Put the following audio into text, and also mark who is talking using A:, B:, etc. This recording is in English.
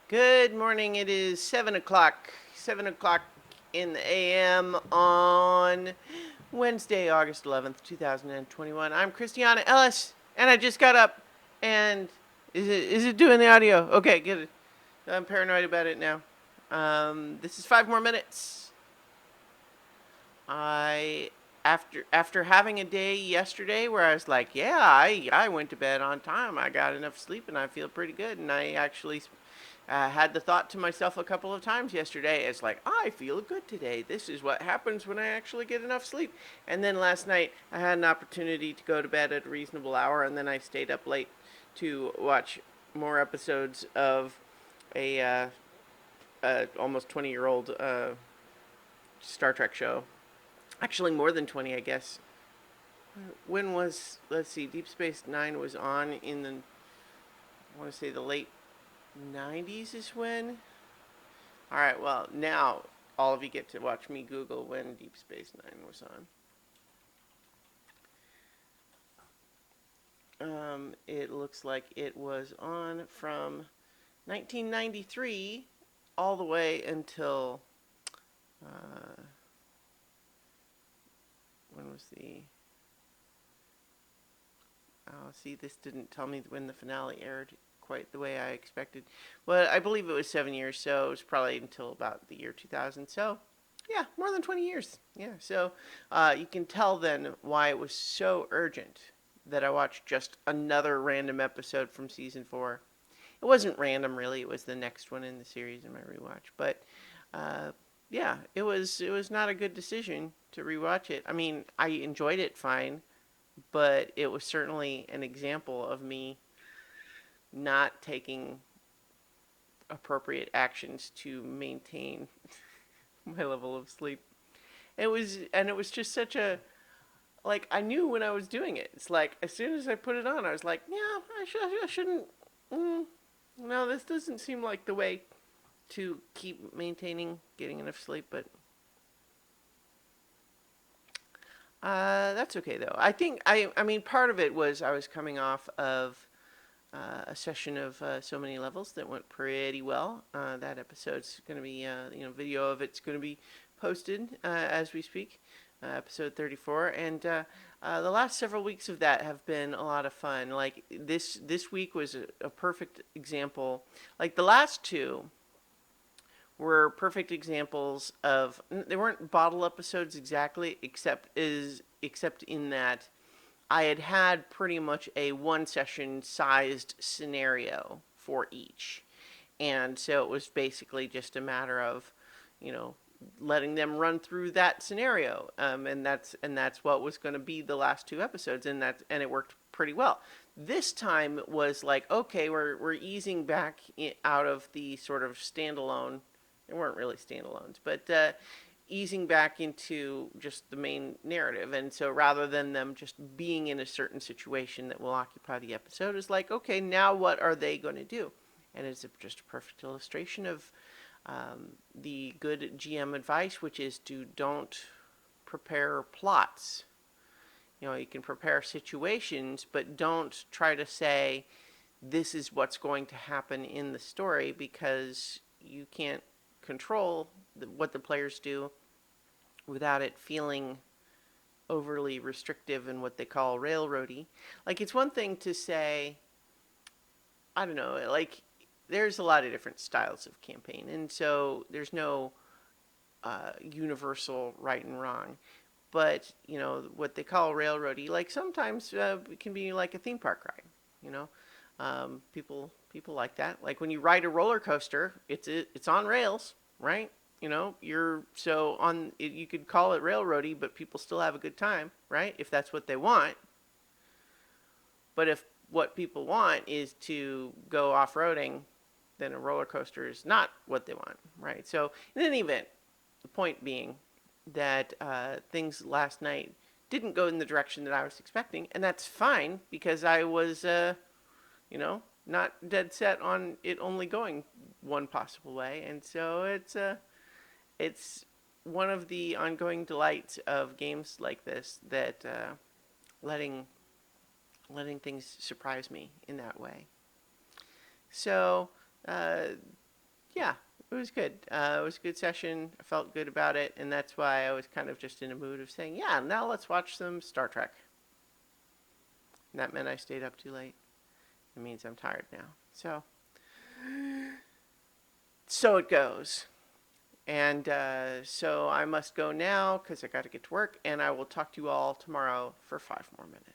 A: Good morning. It is 7 o'clock. 7 o'clock in the AM on Wednesday, August 11th, 2021. I'm Christiana Ellis, and I just got up. And is it doing the audio? Okay, good. I'm paranoid about it now. This is 5 more minutes. I after having a day yesterday where I was like, yeah, I went to bed on time. I got enough sleep and I feel pretty good. And I actually had the thought to myself a couple of times yesterday. It's like, I feel good today. This is what happens when I actually get enough sleep. And then last night I had an opportunity to go to bed at a reasonable hour, and then I stayed up late to watch more episodes of a almost 20-year-old Star Trek show. Actually, more than 20, I guess. When was, let's see, Deep Space Nine was on in the, I want to say the late 90s is when. All right, well, now all of you get to watch me Google when Deep Space Nine was on. It looks like it was on from 1993 all the way until, uh, when was the, oh, see, this didn't tell me when the finale aired quite the way I expected. Well, I believe it was 7 years, so it was probably until about the year 2000. So, yeah, more than 20 years. Yeah, so you can tell then why it was so urgent that I watched just another random episode from season 4. It wasn't random, really. It was the next one in the series in my rewatch. But uh, yeah, it was not a good decision to rewatch it. I mean, I enjoyed it fine, but it was certainly an example of me not taking appropriate actions to maintain my level of sleep. It was just such a, like, I knew when I was doing it. It's like as soon as I put it on, I was like, yeah, I shouldn't. Mm, no, this doesn't seem like the way to keep maintaining getting enough sleep. But that's okay though. I think I mean part of it was I was coming off of a session of so many levels that went pretty well. That episode's going to be, video of it's going to be posted as we speak, episode 34. And the last several weeks of that have been a lot of fun. Like this week was a perfect example. Like the last two were perfect examples of, they weren't bottle episodes exactly, except in that I had pretty much a one session sized scenario for each. And so it was basically just a matter of, you know, letting them run through that scenario. And that's what was going to be the last two episodes, and it worked pretty well. This time was like, okay, we're easing back out of the sort of standalone. They weren't really standalones, but easing back into just the main narrative. And so rather than them just being in a certain situation that will occupy the episode, is like, okay, now what are they going to do? And it's just a perfect illustration of the good GM advice, which is to don't prepare plots. You know, you can prepare situations, but don't try to say this is what's going to happen in the story, because you can't control what the players do without it feeling overly restrictive and what they call railroady. Like, it's one thing to say, I don't know, like, there's a lot of different styles of campaign, and so there's no universal right and wrong. But, what they call railroady, like, sometimes it can be like a theme park ride, you know? People like that. Like when you ride a roller coaster, it's on rails, right? You're so on. You could call it railroady, but people still have a good time, right? If that's what they want. But if what people want is to go off roading, then a roller coaster is not what they want, right? So in any event, the point being that things last night didn't go in the direction that I was expecting, and that's fine because I was, not dead set on it only going one possible way, and so it's one of the ongoing delights of games like this, that letting letting things surprise me in that way. So, uh, Yeah, it was good. It was a good session. I felt good about it, and that's why I was kind of just in a mood of saying, yeah, now let's watch some Star Trek. And that meant I stayed up too late. It means I'm tired now. So it goes. And so I must go now because I got to get to work, and I will talk to you all tomorrow for 5 more minutes.